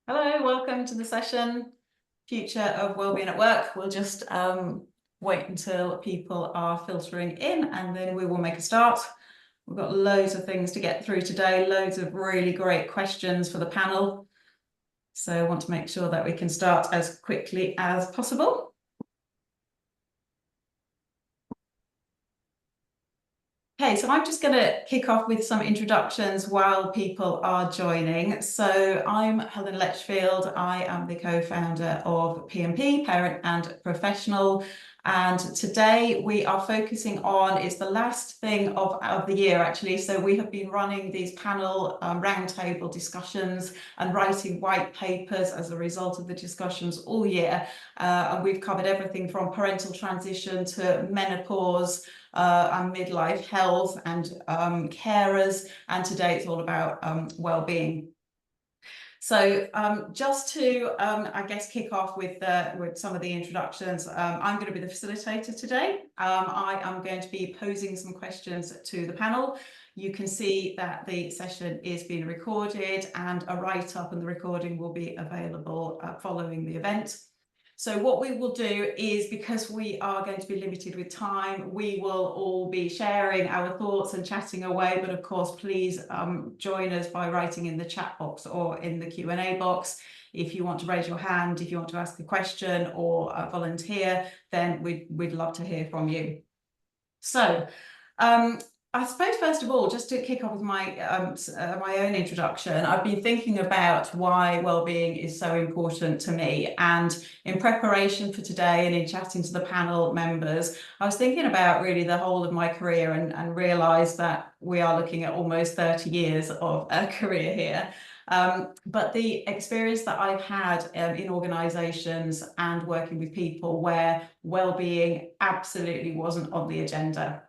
Hello, welcome to the session, Future of Wellbeing at Work. We'll just wait until people are filtering in and then we will make a start. We've got loads of things to get through today, loads of really great questions for the panel. So I want to make sure that we can start as quickly as possible. Okay, so I'm just going to kick off with some introductions while people are joining. So I'm Helen Letchfield. I am the co-founder of PMP, Parent and Professional. And today we are focusing on, it's the last thing of the year actually. So we have been running these panel roundtable discussions and writing white papers as a result of the discussions all year. And we've covered everything from parental transition to menopause, and midlife health and carers, and today it's all about well-being. So just to, I guess, kick off with some of the introductions, I'm going to be the facilitator today. I am going to be posing some questions to the panel. You can see that the session is being recorded and a write-up and the recording will be available following the event. So what we will do is, because we are going to be limited with time, we will all be sharing our thoughts and chatting away. But of course, please join us by writing in the chat box or in the Q&A box. If you want to raise your hand, if you want to ask a question or volunteer, then we'd love to hear from you. So I suppose, first of all, just to kick off with my own introduction, I've been thinking about why wellbeing is so important to me. And in preparation for today and in chatting to the panel members, I was thinking about really the whole of my career and realised that we are looking at almost 30 years of a career here. But the experience that I've had in organisations and working with people where wellbeing absolutely wasn't on the agenda.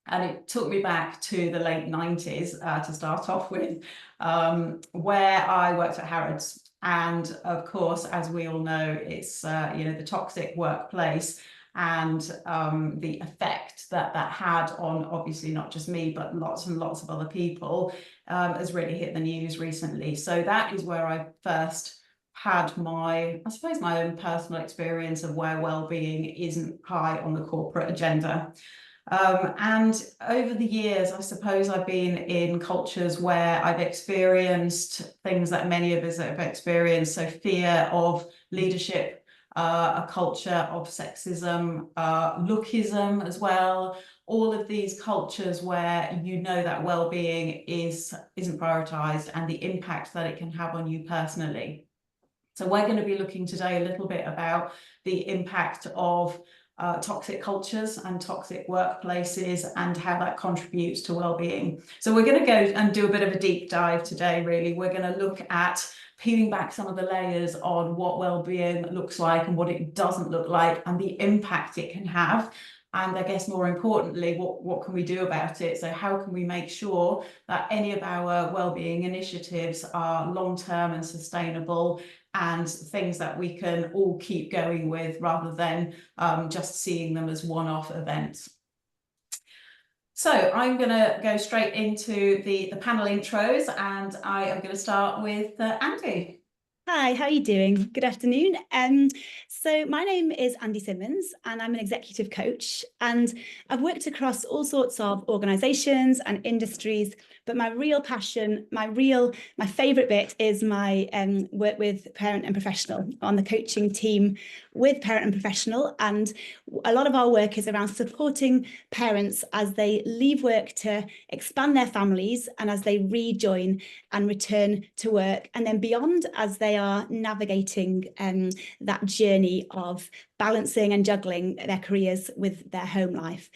And it took me back to the late 90s to start off with, where I worked at Harrods. And of course, as we all know, it's the toxic workplace and the effect that that had on, obviously not just me, but lots and lots of other people, has really hit the news recently. So that is where I first had my own personal experience of where wellbeing isn't high on the corporate agenda. And over the years, I suppose I've been in cultures where I've experienced things that many of us have experienced. So fear of leadership, a culture of sexism, lookism as well. All of these cultures where you know that well-being isn't prioritised and the impact that it can have on you personally. So we're going to be looking today a little bit about the impact of toxic cultures and toxic workplaces and how that contributes to well-being. So we're going to go and do a bit of a deep dive today, really. We're going to look at peeling back some of the layers on what well-being looks like and what it doesn't look like and the impact it can have. And I guess more importantly, what can we do about it? So how can we make sure that any of our well-being initiatives are long-term and sustainable and things that we can all keep going with rather than just seeing them as one-off events. So I'm going to go straight into the panel intros, and I am going to start with Andy. Hi, how are you doing? Good afternoon. So my name is Andy Simmons and I'm an executive coach, and I've worked across all sorts of organisations and industries, but my real passion, my favourite bit is my work with Parent and Professional on the coaching team with Parent and Professional. And a lot of our work is around supporting parents as they leave work to expand their families and as they rejoin and return to work, and then beyond as they are navigating that journey of balancing and juggling their careers with their home life.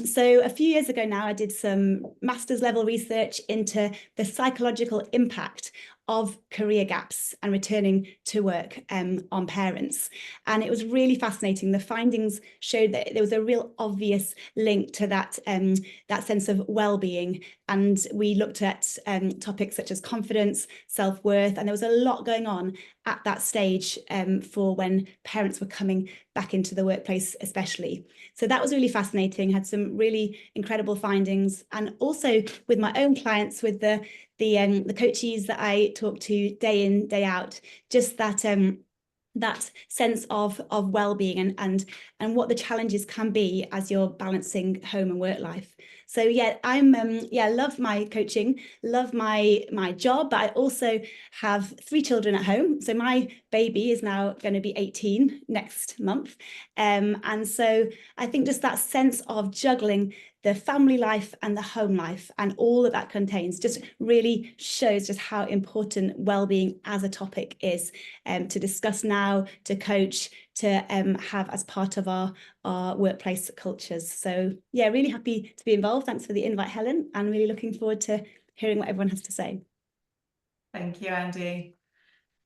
So a few years ago now, I did some master's level research into the psychological impact of career gaps and returning to work on parents. And it was really fascinating. The findings showed that there was a real obvious link to that, that sense of well-being. And we looked at topics such as confidence, self-worth, and there was a lot going on at that stage for when parents were coming back into the workplace especially. So that was really fascinating, had some really incredible findings. And also with my own clients, with the the coaches that I talk to day in, day out, just that sense of well-being and what the challenges can be as you're balancing home and work life. So yeah, I'm love my coaching, love my job, but I also have 3 children at home. So my baby is now going to be 18 next month. And so I think just that sense of juggling the family life and the home life and all that contains just really shows just how important well-being as a topic is to discuss now, to coach, to have as part of our workplace cultures. So yeah, really happy to be involved. Thanks for the invite, Helen, and really looking forward to hearing what everyone has to say. Thank you, Andy.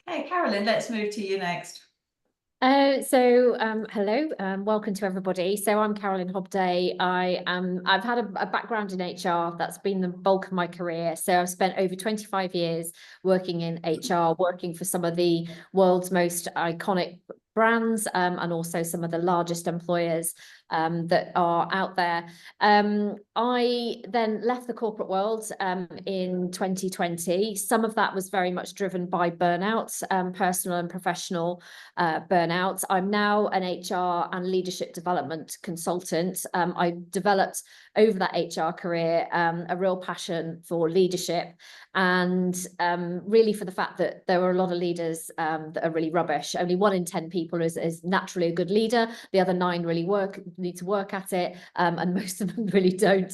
Okay, Carolyn, let's move to you next. Hello, welcome to everybody. So I'm Carolyn Hobday. I've had a background in HR. That's been the bulk of my career. So I've spent over 25 years working in HR, working for some of the world's most iconic brands and also some of the largest employers that are out there. I then left the corporate world in 2020. Some of that was very much driven by burnout, personal and professional burnout. I'm now an HR and leadership development consultant. I developed over that HR career a real passion for leadership and really for the fact that there were a lot of leaders that are really rubbish. Only 1 in 10 people is naturally a good leader. The other 9 really need to work at it, and most of them really don't,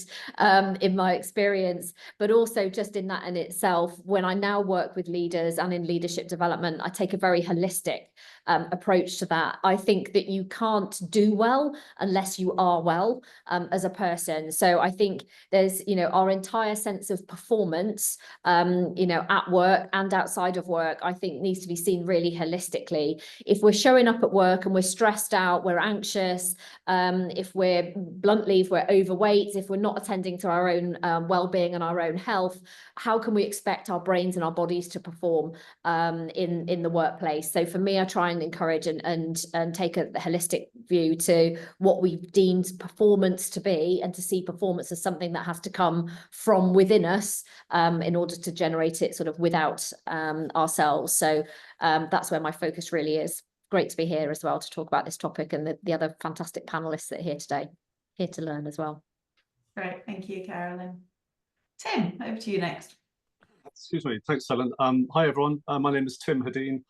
in my experience. But also just in that in itself, when I now work with leaders and in leadership development, I take a very holistic approach to that. I think that you can't do well unless you are well as a person. So I think there's, our entire sense of performance, at work and outside of work, I think needs to be seen really holistically. If we're showing up at work and we're stressed out, we're anxious, if we're overweight, if we're not attending to our own well-being and our own health, how can we expect our brains and our bodies to perform in the workplace? So for me, I try and encourage and take a holistic view to what we've deemed performance to be, and to see performance as something that has to come from within us in order to generate it sort of without ourselves. So that's where my focus really is. Great to be here as well to talk about this topic, and the other fantastic panelists that are here today, here to learn as well. Great, thank you, Carolyn. Tim, over to you next. Excuse me, thanks, Helen. Hi, everyone. My name is Tim Hedin.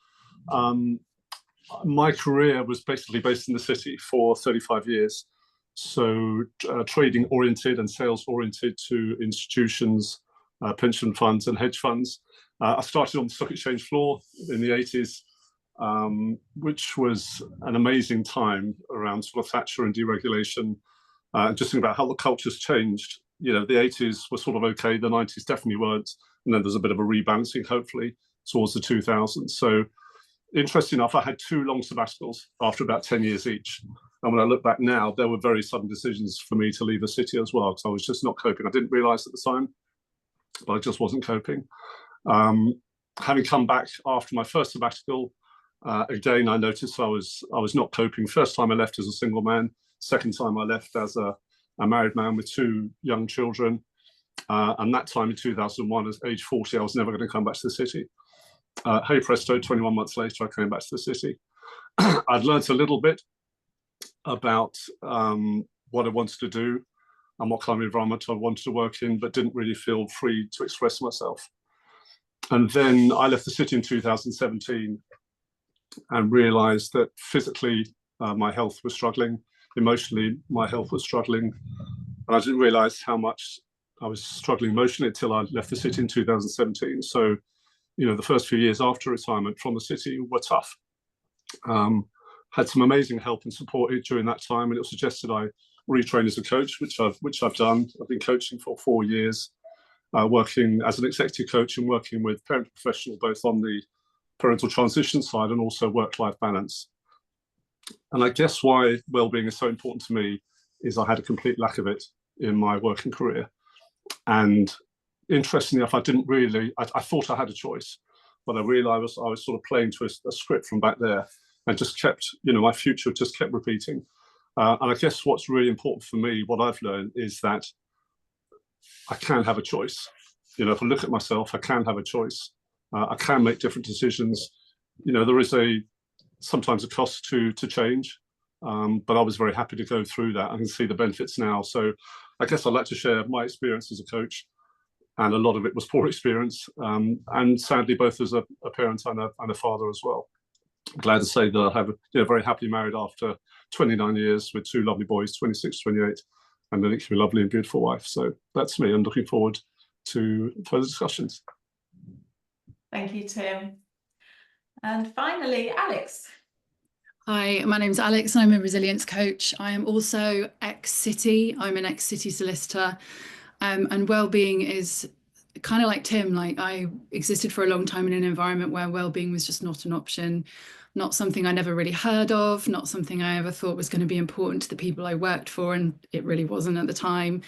My career was basically based in the city for 35 years. So trading oriented and sales oriented to institutions, pension funds and hedge funds. I started on the stock exchange floor in the 80s, which was an amazing time around sort of Thatcher and deregulation. Just think about how the culture's changed. The 80s were sort of okay, the 90s definitely weren't. And then there's a bit of a rebalancing, hopefully, towards the 2000s. So interesting enough, I had 2 long sabbaticals after about 10 years each. And when I look back now, there were very sudden decisions for me to leave the city as well, because I was just not coping. I didn't realize at the time, but I just wasn't coping. Having come back after my first sabbatical, again, I noticed I was not coping. First time I left as a single man. Second time I left as a married man with 2 young children. And that time in 2001, at age 40, I was never going to come back to the city. Hey presto, 21 months later, I came back to the city. I'd learned a little bit about what I wanted to do and what kind of environment I wanted to work in, but didn't really feel free to express myself. And then I left the city in 2017 and realized that physically my health was struggling, emotionally my health was struggling, and I didn't realize how much I was struggling emotionally until I left the city in 2017. So, the first few years after retirement from the city were tough. Had some amazing help and support during that time, and it was suggested I retrain as a coach, which I've done. I've been coaching for 4 years, working as an executive coach and working with parent professional, both on the parental transition side and also work-life balance. And I guess why well-being is so important to me is I had a complete lack of it in my working career. And interestingly enough, I thought I had a choice, but I realized I was sort of playing to a script from back there, and just kept, my future just kept repeating. And I guess what's really important for me, what I've learned, is that I can have a choice. if I look at myself, I can have a choice. I can make different decisions. There is sometimes a cost to change, but I was very happy to go through that. I can see the benefits now. So I guess I'd like to share my experience as a coach, and a lot of it was poor experience, and sadly both as a parent and a father as well. I'm glad to say that I have very happily married after 29 years with 2 lovely boys, 26, 28, and an extremely lovely and beautiful wife. So that's me. I'm looking forward to further discussions. Thank you, Tim. And finally, Alex. Hi, my name's Alex and I'm a resilience coach. I am also ex-City. I'm an ex-City solicitor, and wellbeing is kind of like Tim. Like, I existed for a long time in an environment where wellbeing was just not an option, not something I never really heard of, not something I ever thought was going to be important to the people I worked for, and it really wasn't at the time.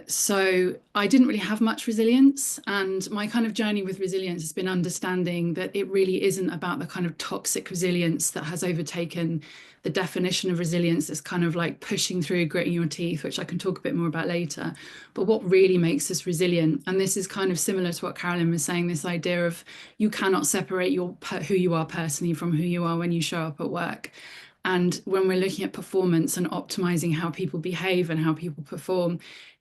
So I didn't really have much resilience, and my kind of journey with resilience has been understanding that it really isn't about the kind of toxic resilience that has overtaken the definition of resilience that's kind of like pushing through, gritting your teeth, which I can talk a bit more about later. But what really makes us resilient, and this is kind of similar to what Carolyn was saying, this idea of you cannot separate who you are personally from who you are when you show up at work. And when we're looking at performance and optimizing how people behave and how people perform,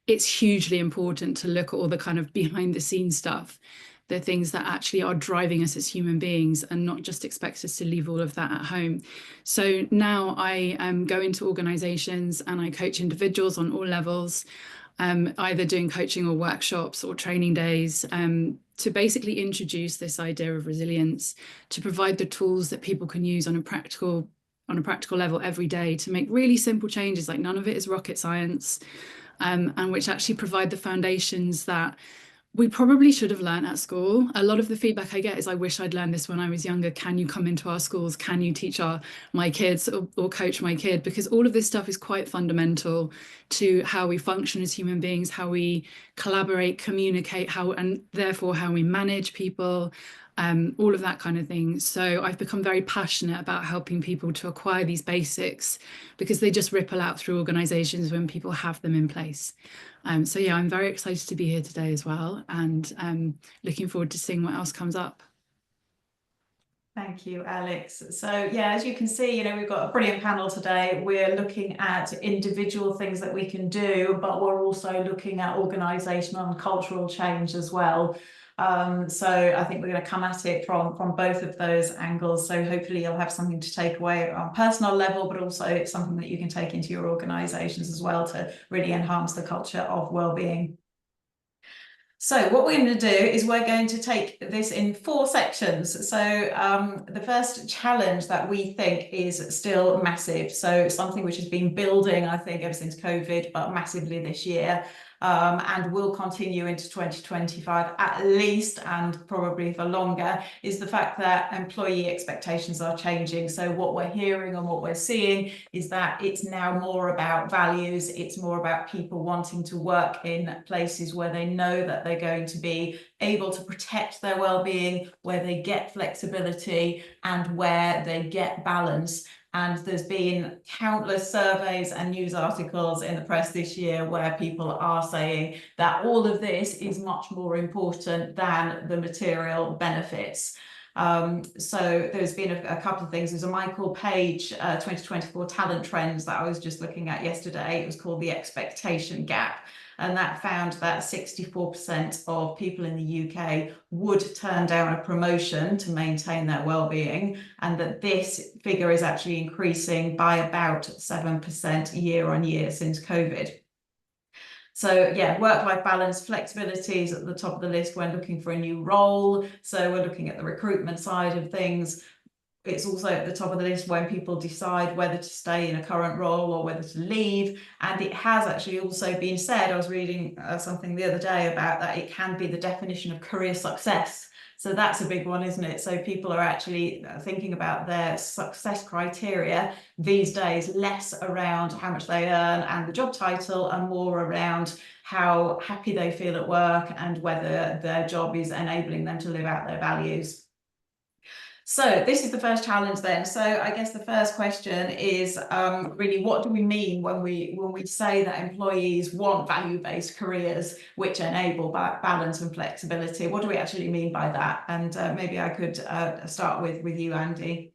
it's hugely important to look at all the kind of behind the scenes stuff, the things that actually are driving us as human beings, and not just expect us to leave all of that at home. So now I go into organizations and I coach individuals on all levels, either doing coaching or workshops or training days, to basically introduce this idea of resilience, to provide the tools that people can use on a practical level every day to make really simple changes. Like, none of it is rocket science, and which actually provide the foundations that we probably should have learned at school. A lot of the feedback I get is, I wish I'd learned this when I was younger. Can you come into our schools? Can you teach my kids or coach my kid? Because all of this stuff is quite fundamental to how we function as human beings, how we collaborate, communicate, and therefore how we manage people, all of that kind of thing. So I've become very passionate about helping people to acquire these basics, because they just ripple out through organizations when people have them in place. So yeah, I'm very excited to be here today as well, and looking forward to seeing what else comes up. Thank you, Alex. So yeah, as you can see, we've got a brilliant panel today. We're looking at individual things that we can do, but we're also looking at organisational and cultural change as well. So I think we're going to come at it from both of those angles. So hopefully you'll have something to take away on a personal level, but also something that you can take into your organisations as well to really enhance the culture of wellbeing. So what we're going to do is we're going to take this in 4 sections. So the first challenge that we think is still massive. So something which has been building, I think, ever since COVID, but massively this year, and will continue into 2025 at least, and probably for longer, is the fact that employee expectations are changing. So what we're hearing and what we're seeing is that it's now more about values. It's more about people wanting to work in places where they know that they're going to be able to protect their well-being, where they get flexibility, and where they get balance. And there's been countless surveys and news articles in the press this year where people are saying that all of this is much more important than the material benefits. So there's been a couple of things. There's a Michael Page 2024 talent trends that I was just looking at yesterday. It was called the expectation gap. And that found that 64% of people in the UK would turn down a promotion to maintain their well-being, and that this figure is actually increasing by about 7% year on year since COVID. So yeah, work-life balance, flexibility is at the top of the list when looking for a new role. So we're looking at the recruitment side of things. It's also at the top of the list when people decide whether to stay in a current role or whether to leave. And it has actually also been said, I was reading something the other day about that, it can be the definition of career success. So that's a big one, isn't it? So people are actually thinking about their success criteria these days, less around how much they earn and the job title, and more around how happy they feel at work and whether their job is enabling them to live out their values. So this is the first challenge then. So I guess the first question is really, what do we mean when we say that employees want value-based careers which enable balance and flexibility? What do we actually mean by that? And maybe I could start with you, Andy.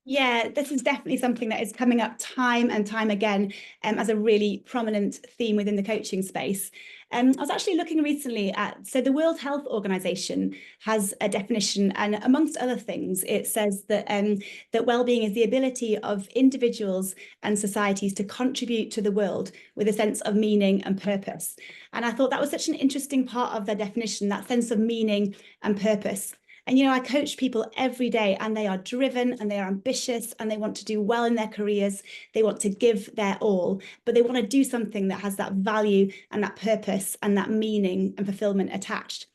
Yeah, this is definitely something that is coming up time and time again as a really prominent theme within the coaching space. I was actually looking recently at, so the World Health Organization has a definition, and amongst other things, it says that that well-being is the ability of individuals and societies to contribute to the world with a sense of meaning and purpose. And I thought that was such an interesting part of their definition, that sense of meaning and purpose. And, you know, I coach people every day, and they are driven and they are ambitious and they want to do well in their careers. They want to give their all, but they want to do something that has that value and that purpose and that meaning and fulfillment attached.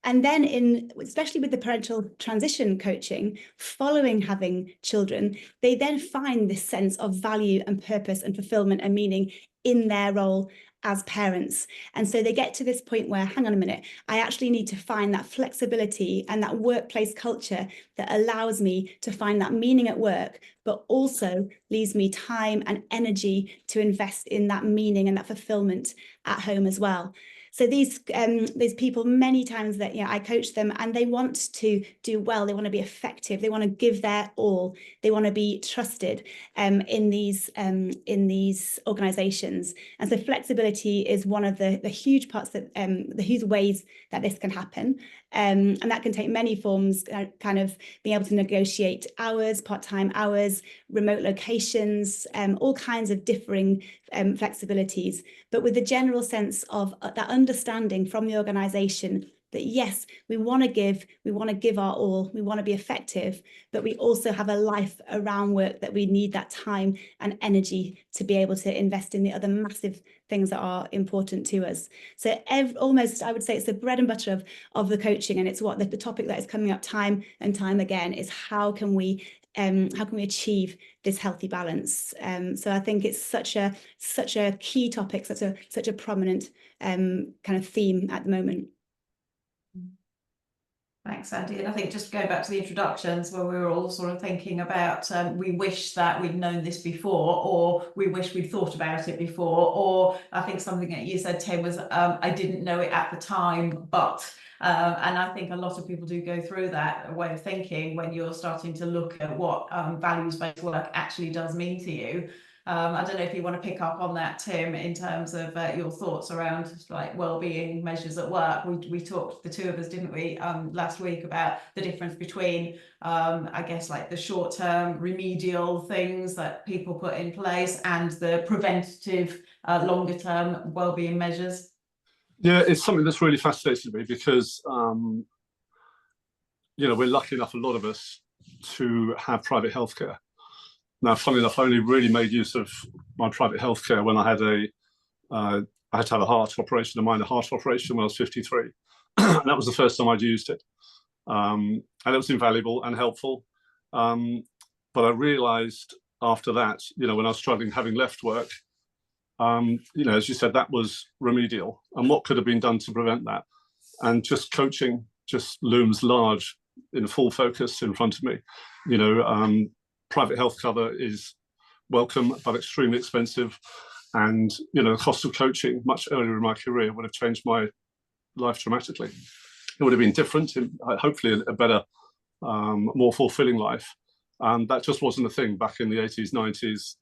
And then especially with the parental transition coaching, following having children, they then find this sense of value and purpose and fulfillment and meaning in their role as parents. And so they get to this point where, hang on a minute, I actually need to find that flexibility and that workplace culture that allows me to find that meaning at work, but also leaves me time and energy to invest in that meaning and that fulfillment at home as well. So these people, many times that, you know, I coach them, and they want to do well, they want to be effective, they want to give their all, they want to be trusted in these organizations. And so flexibility is one of the huge parts that the huge ways that this can happen. And that can take many forms, kind of being able to negotiate hours, part-time hours, remote locations, all kinds of differing flexibilities, but with the general sense of that understanding from the organisation that yes, we want to give our all, we want to be effective, but we also have a life around work that we need that time and energy to be able to invest in the other massive things that are important to us. So almost, I would say, it's the bread and butter of the coaching, and it's what the topic that is coming up time and time again is how can we achieve this healthy balance? So I think it's such a key topic, such a prominent kind of theme at the moment. Thanks, Andy. And I think just going back to the introductions where we were all sort of thinking about we wish that we'd known this before, or we wish we'd thought about it before, or I think something that you said, Tim, was I didn't know it at the time, but and I think a lot of people do go through that way of thinking when you're starting to look at what values-based work actually does mean to you. I don't know if you want to pick up on that, Tim, in terms of your thoughts around like well-being measures at work. We talked, the two of us, didn't we, last week, about the difference between, I guess, like the short-term remedial things that people put in place and the preventative, longer-term well-being measures. Yeah, it's something that's really fascinated me because, you know, we're lucky enough, a lot of us, to have private healthcare. Now, funnily enough, I only really made use of my private healthcare when I had I had to have a heart operation, a minor heart operation, when I was 53. And that was the first time I'd used it. And it was invaluable and helpful. But I realized after that, you know, when I was struggling, having left work, you know, as you said, that was remedial. And what could have been done to prevent that? And just coaching just looms large in full focus in front of me. You know, private health cover is welcome, but extremely expensive. And, you know, the cost of coaching much earlier in my career would have changed my life dramatically. It would have been different, hopefully a better, more fulfilling life. That just wasn't a thing back in the 80s, 90s.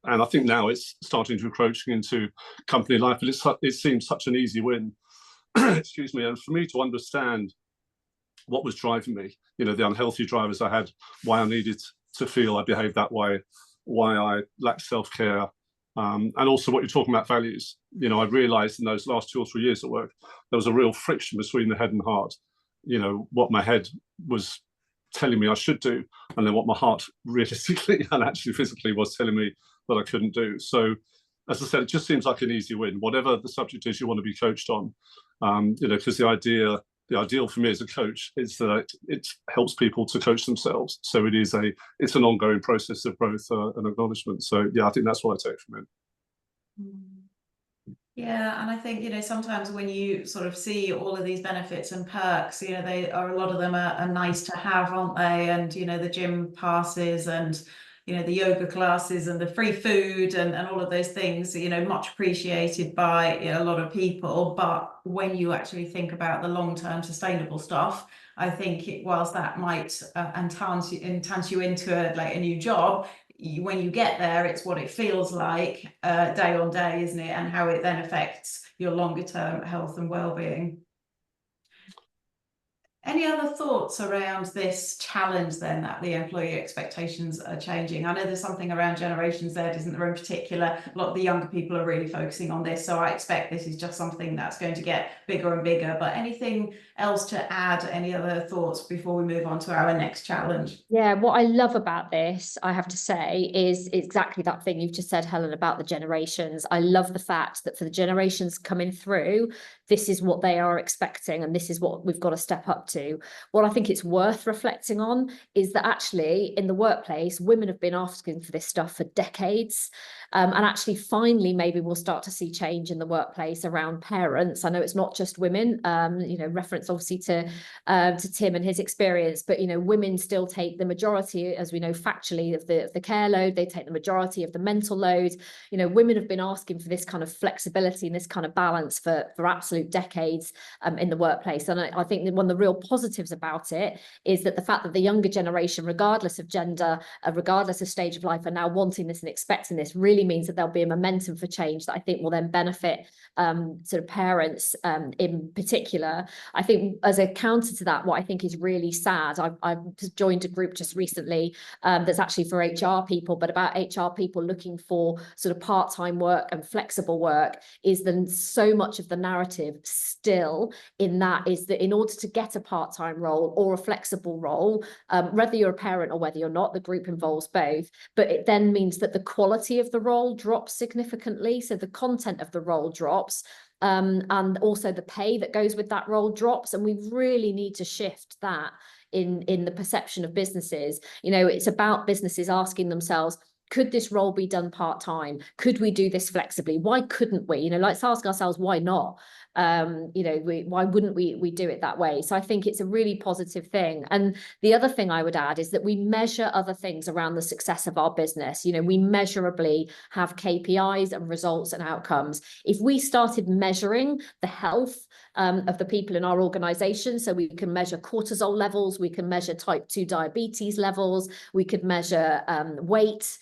And I think now it's starting to encroach into company life, but it seems such an easy win. Excuse me. And for me to understand what was driving me, you know, the unhealthy drivers I had, why I needed to feel I behaved that way, why I lacked self-care, and also what you're talking about, values. You know, I realized in those last 2 or 3 years at work, there was a real friction between the head and heart. You know, what my head was telling me I should do, and then what my heart realistically and actually physically was telling me that I couldn't do. So, as I said, it just seems like an easy win, whatever the subject is you want to be coached on. You know, because the ideal for me as a coach is that it helps people to coach themselves. So it's an ongoing process of growth and acknowledgement. So yeah, I think that's what I take from it. Yeah, and I think, sometimes when you sort of see all of these benefits and perks, they are, a lot of them are nice to have, aren't they? And, the gym passes and, the yoga classes and the free food and all of those things, much appreciated by a lot of people. But when you actually think about the long-term sustainable stuff, I think whilst that might entice you into a new job, when you get there, it's what it feels like day on day, isn't it? And how it then affects your longer term health and well-being. Any other thoughts around this challenge then, that the employee expectations are changing? I know there's something around Generation Z, isn't there, in particular? A lot of the younger people are really focusing on this, so I expect this is just something that's going to get bigger and bigger. But anything else to add? Any other thoughts before we move on to our next challenge? Yeah, what I love about this, I have to say, is exactly that thing you've just said, Helen, about the generations. I love the fact that for the generations coming through, this is what they are expecting, and this is what we've got to step up to. What I think it's worth reflecting on is that actually in the workplace, women have been asking for this stuff for decades. And actually, finally, maybe we'll start to see change in the workplace around parents. I know it's not just women, reference obviously to Tim and his experience, but, women still take the majority, as we know factually, of the care load. They take the majority of the mental load. Women have been asking for this kind of flexibility and this kind of balance for absolute decades in the workplace. And I think that one of the real positives about it is that the fact that the younger generation, regardless of gender, regardless of stage of life, are now wanting this and expecting this, really means that there'll be a momentum for change that I think will then benefit sort of parents in particular. I think as a counter to that, what I think is really sad, I've joined a group just recently that's actually for HR people, but about HR people looking for sort of part-time work and flexible work, is then so much of the narrative still in that is that in order to get a part-time role or a flexible role, whether you're a parent or whether you're not, the group involves both, but it then means that the quality of the role drops significantly. So the content of the role drops. And also the pay that goes with that role drops. And we really need to shift that in the perception of businesses. It's about businesses asking themselves, could this role be done part-time? Could we do this flexibly? Why couldn't we? Let's ask ourselves, why not? Why wouldn't we do it that way? So I think it's a really positive thing. And the other thing I would add is that we measure other things around the success of our business. We measurably have KPIs and results and outcomes. If we started measuring the health of the people in our organization, so we can measure cortisol levels, we can measure type 2 diabetes levels, we could measure weight,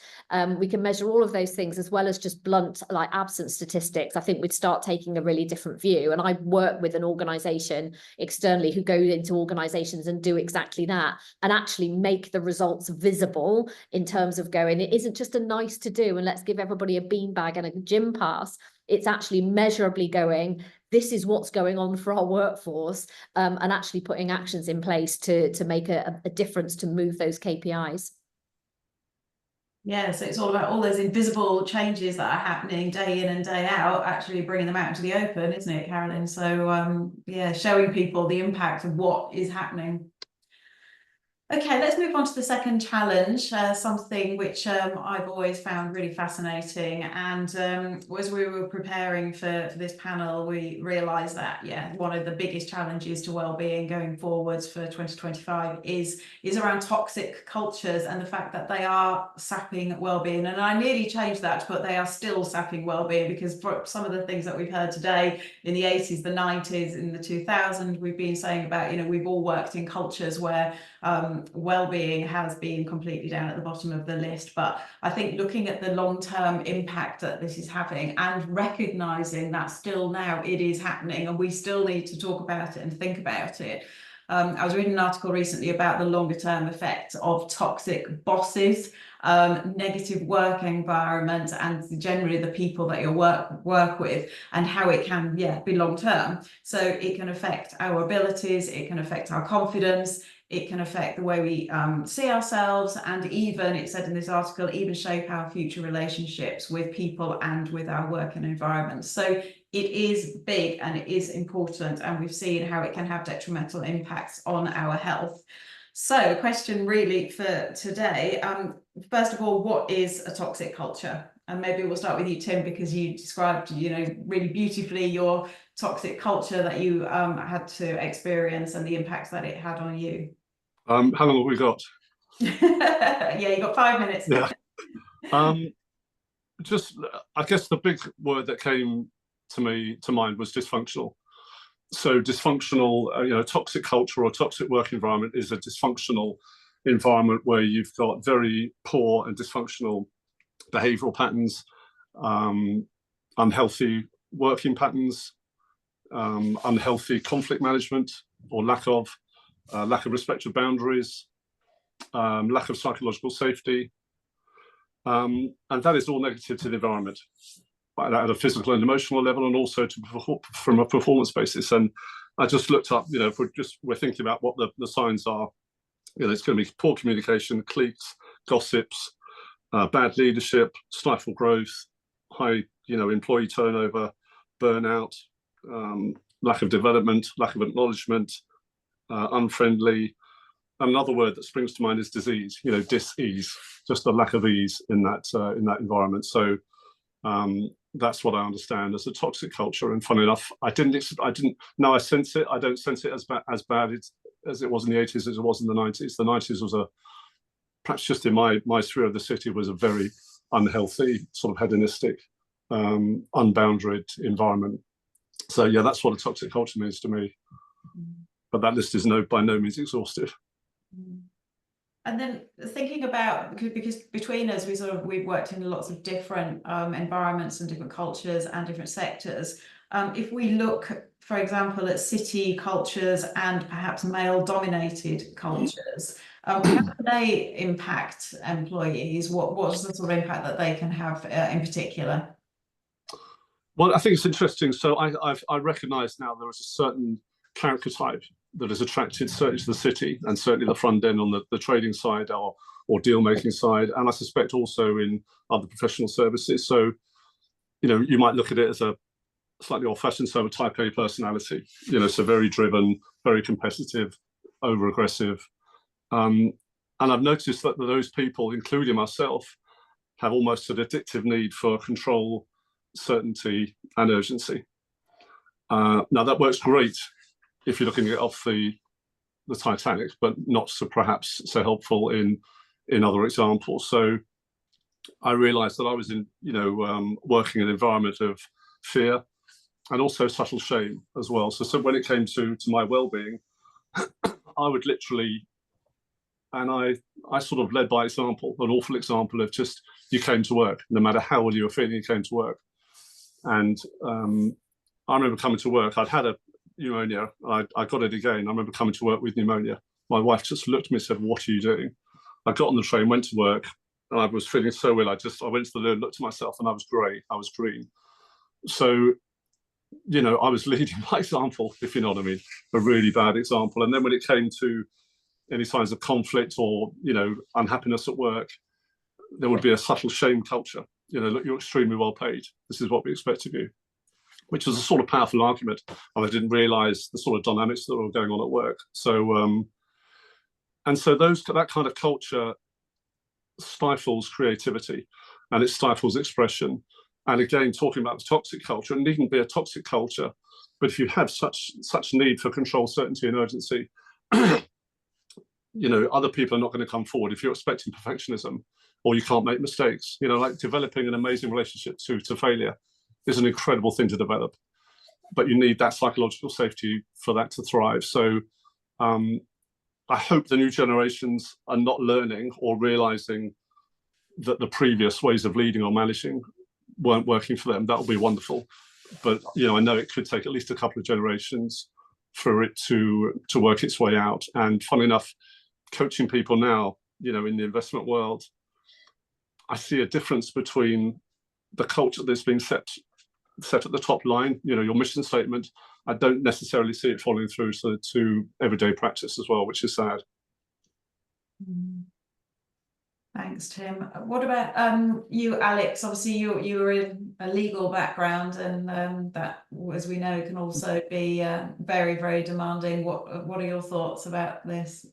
we can measure all of those things, as well as just blunt like absence statistics, I think we'd start taking a really different view. And I work with an organization externally who go into organizations and do exactly that, and actually make the results visible in terms of going, it isn't just a nice to do and let's give everybody a beanbag and a gym pass. It's actually measurably going, this is what's going on for our workforce, and actually putting actions in place to make a difference to move those KPIs. Yeah, so it's all about all those invisible changes that are happening day in and day out, actually bringing them out into the open, isn't it, Carolyn? So yeah, showing people the impact of what is happening. Okay, let's move on to the second challenge, something which I've always found really fascinating. And as we were preparing for this panel, we realised that, one of the biggest challenges to wellbeing going forwards for 2025 is around toxic cultures and the fact that they are sapping wellbeing. And I nearly changed that, but they are still sapping wellbeing, because for some of the things that we've heard today in the 80s, the 90s, in the 2000s, we've been saying about, we've all worked in cultures where well-being has been completely down at the bottom of the list. But I think looking at the long-term impact that this is having and recognizing that still now it is happening and we still need to talk about it and think about it. I was reading an article recently about the longer-term effects of toxic bosses, negative work environment, and generally the people that you work with, and how it can be long-term. So it can affect our abilities, it can affect our confidence, it can affect the way we see ourselves, and even, it said in this article, even shape our future relationships with people and with our working environments. So it is big and it is important, and we've seen how it can have detrimental impacts on our health. So question really for today, first of all, what is a toxic culture? And maybe we'll start with you, Tim, because you described, really beautifully your toxic culture that you had to experience and the impacts that it had on you. How long have we got? Yeah, you got 5 minutes. Yeah. Just, I guess the big word that came to mind was dysfunctional. So dysfunctional, toxic culture or toxic work environment is a dysfunctional environment where you've got very poor and dysfunctional behavioural patterns, unhealthy working patterns, unhealthy conflict management or lack of respect of boundaries, lack of psychological safety, and that is all negative to the environment at a physical and emotional level, and also from a performance basis. And I just looked up, if we're thinking about what the signs are, it's going to be poor communication, cliques, gossips, bad leadership, stifled growth, high, employee turnover, burnout, lack of development, lack of acknowledgement, unfriendly. Another word that springs to mind is disease, dis-ease, just a lack of ease in that environment. So that's what I understand as a toxic culture. And funny enough, now I sense it. I don't sense it as bad as it was in the 80s as it was in the 90s. The 90s was perhaps just in my sphere of the city, was a very unhealthy, sort of hedonistic, unbounded environment. So yeah, that's what a toxic culture means to me. But that list is by no means exhaustive. And then thinking about, because between us, we've worked in lots of different environments and different cultures and different sectors. If we look, for example, at city cultures and perhaps male-dominated cultures, how do they impact employees? What's the sort of impact that they can have in particular? Well, I think it's interesting. So I recognise now there is a certain character type that is attracted certainly to the city, and certainly the front end on the trading side or deal making side, and I suspect also in other professional services. So, you might look at it as a slightly old-fashioned sort of type A personality. So very driven, very competitive, over aggressive, and I've noticed that those people, including myself, have almost an addictive need for control, certainty, and urgency. Now that works great if you're looking at it off the Titanic, but not so perhaps so helpful in other examples. So I realised that I was working in an environment of fear and also subtle shame as well. So when it came to my well-being, I would literally, and I sort of led by example, an awful example of just, you came to work, no matter how well you were feeling, you came to work. And I remember coming to work, I'd had a pneumonia, I got it again. I remember coming to work with pneumonia. My wife just looked at me and said, "What are you doing?" I got on the train, went to work, and I was feeling so ill. I went to the loo, looked at myself, and I was grey, I was green. So, I was leading by example, if you know what I mean, a really bad example. And then when it came to any signs of conflict or, unhappiness at work, there would be a subtle shame culture. Look, you're extremely well paid. This is what we expect of you, which was a sort of powerful argument. And I didn't realise the sort of dynamics that were going on at work. So, and so that kind of culture stifles creativity and it stifles expression. And again, talking about the toxic culture, it needn't be a toxic culture, but if you have such need for control, certainty, and urgency, other people are not going to come forward. If you're expecting perfectionism or you can't make mistakes, like developing an amazing relationship to failure is an incredible thing to develop, but you need that psychological safety for that to thrive. So I hope the new generations are not learning or realizing that the previous ways of leading or managing weren't working for them. That would be wonderful. But, I know it could take at least a couple of generations for it to work its way out. And funny enough, coaching people now, in the investment world, I see a difference between the culture that's being set at the top line, your mission statement. I don't necessarily see it following through to everyday practice as well, which is sad. Thanks, Tim. What about you, Alex? Obviously, you were in a legal background, and that, as we know, can also be very, very demanding. What are your thoughts about this?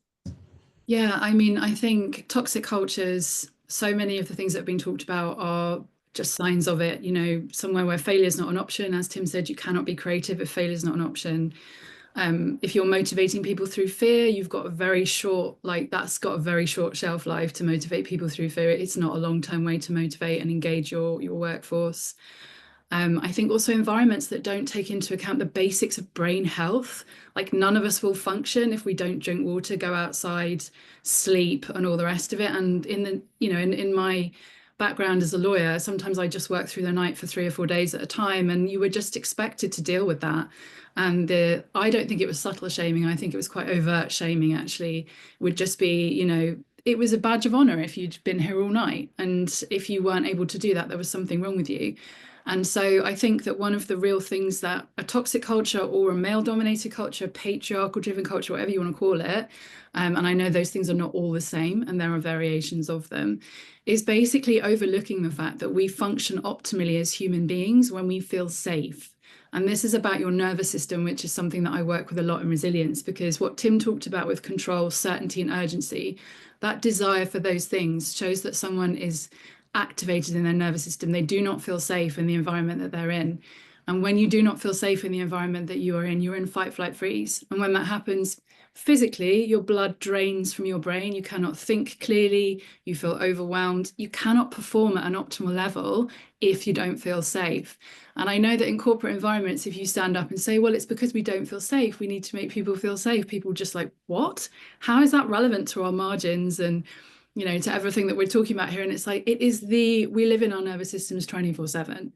Yeah, I mean, I think toxic cultures, so many of the things that have been talked about are just signs of it, you know, somewhere where failure is not an option. As Tim said, you cannot be creative if failure is not an option. If you're motivating people through fear, you've got a very short, like that's got a very short shelf life to motivate people through fear. It's not a long-term way to motivate and engage your workforce. I think also environments that don't take into account the basics of brain health. Like none of us will function if we don't drink water, go outside, sleep, and all the rest of it. And in the, you know, in my background as a lawyer, sometimes I just work through the night for 3 or 4 days at a time, and you were just expected to deal with that. And I don't think it was subtle shaming. I think it was quite overt shaming, actually. It would just be, you know, it was a badge of honor if you'd been here all night. And if you weren't able to do that, there was something wrong with you. And so I think that one of the real things that a toxic culture or a male-dominated culture, patriarchal-driven culture, whatever you want to call it, and I know those things are not all the same and there are variations of them, is basically overlooking the fact that we function optimally as human beings when we feel safe. And this is about your nervous system, which is something that I work with a lot in resilience, because what Tim talked about with control, certainty, and urgency, that desire for those things shows that someone is activated in their nervous system. They do not feel safe in the environment that they're in. And when you do not feel safe in the environment that you are in, you're in fight, flight, freeze. And when that happens, physically, your blood drains from your brain. You cannot think clearly. You feel overwhelmed. You cannot perform at an optimal level if you don't feel safe. And I know that in corporate environments, if you stand up and say, well, it's because we don't feel safe, we need to make people feel safe, people just like, what? How is that relevant to our margins and, you know, to everything that we're talking about here? And it's like, we live in our nervous systems 24/7.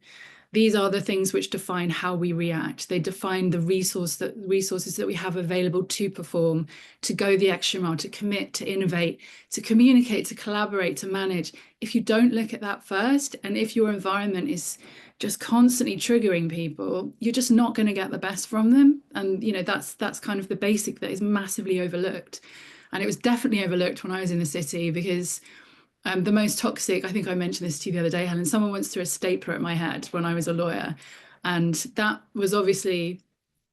These are the things which define how we react. They define the resources that we have available to perform, to go the extra mile, to commit, to innovate, to communicate, to collaborate, to manage. If you don't look at that first, and if your environment is just constantly triggering people, you're just not going to get the best from them. And, you know, that's kind of the basic that is massively overlooked. And it was definitely overlooked when I was in the city, because the most toxic, I think I mentioned this to you the other day, Helen, someone once threw a stapler at my head when I was a lawyer. And that was obviously,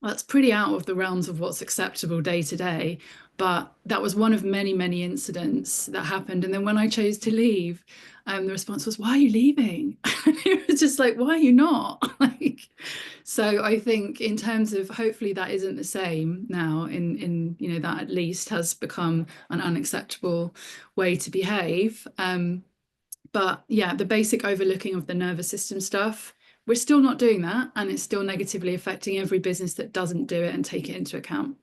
that's pretty out of the realms of what's acceptable day to day. But that was one of many, many incidents that happened. And then when I chose to leave, the response was, why are you leaving? It was just like, why are you not? So I think in terms of, hopefully that isn't the same now, in you know, that at least has become an unacceptable way to behave. But yeah, the basic overlooking of the nervous system stuff, we're still not doing that, and it's still negatively affecting every business that doesn't do it and take it into account.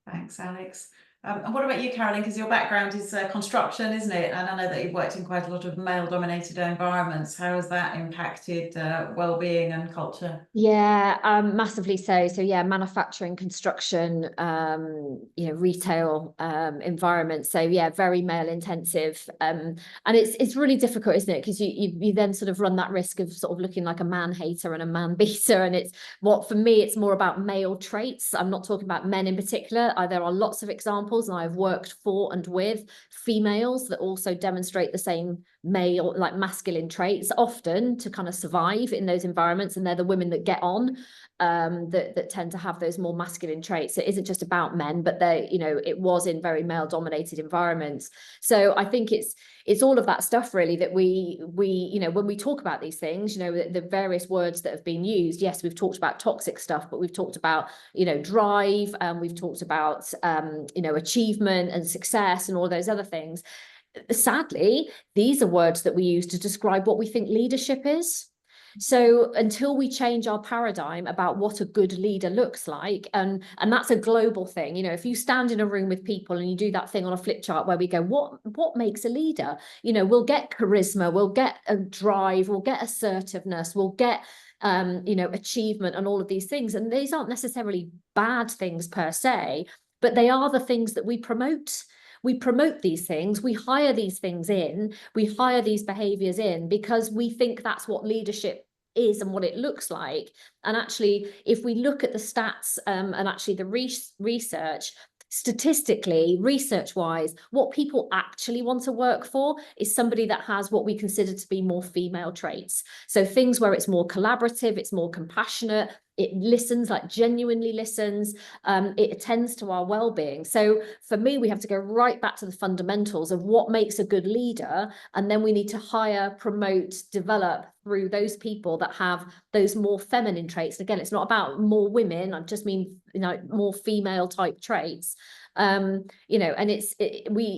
Thanks, Alex. And what about you, Carolyn? Because your background is construction, isn't it? And I know that you've worked in quite a lot of male-dominated environments. How has that impacted well-being and culture? Yeah, massively so. So yeah, manufacturing, construction, you know, retail environments. So yeah, very male intensive. And it's really difficult, isn't it? Because you then sort of run that risk of sort of looking like a man hater and a man beater. And it's for me, it's more about male traits. I'm not talking about men in particular. There are lots of examples, and I've worked for and with females that also demonstrate the same male, like masculine traits, often to kind of survive in those environments. And they're the women that get on, that tend to have those more masculine traits. It isn't just about men, but they, you know, it was in very male dominated environments. So I think it's all of that stuff really that we you know, when we talk about these things, you know, the various words that have been used. Yes, we've talked about toxic stuff, but we've talked about, you know, drive, we've talked about you know, achievement and success and all those other things. Sadly, these are words that we use to describe what we think leadership is. So until we change our paradigm about what a good leader looks like, and that's a global thing, you know, if you stand in a room with people and you do that thing on a flip chart where we go, what makes a leader? You know, we'll get charisma, we'll get a drive, we'll get assertiveness, we'll get you know, achievement and all of these things. And these aren't necessarily bad things per se, but they are the things that we promote. We promote these things, we hire these things in, we hire these behaviors in because we think that's what leadership is and what it looks like. And actually, if we look at the stats and actually the research, statistically, research-wise, what people actually want to work for is somebody that has what we consider to be more female traits. So things where it's more collaborative, it's more compassionate, it listens, like genuinely listens. It attends to our well-being. So for me, we have to go right back to the fundamentals of what makes a good leader, and then we need to hire, promote, develop through those people that have those more feminine traits. Again, it's not about more women, I just mean, you know, more female type traits. You know, and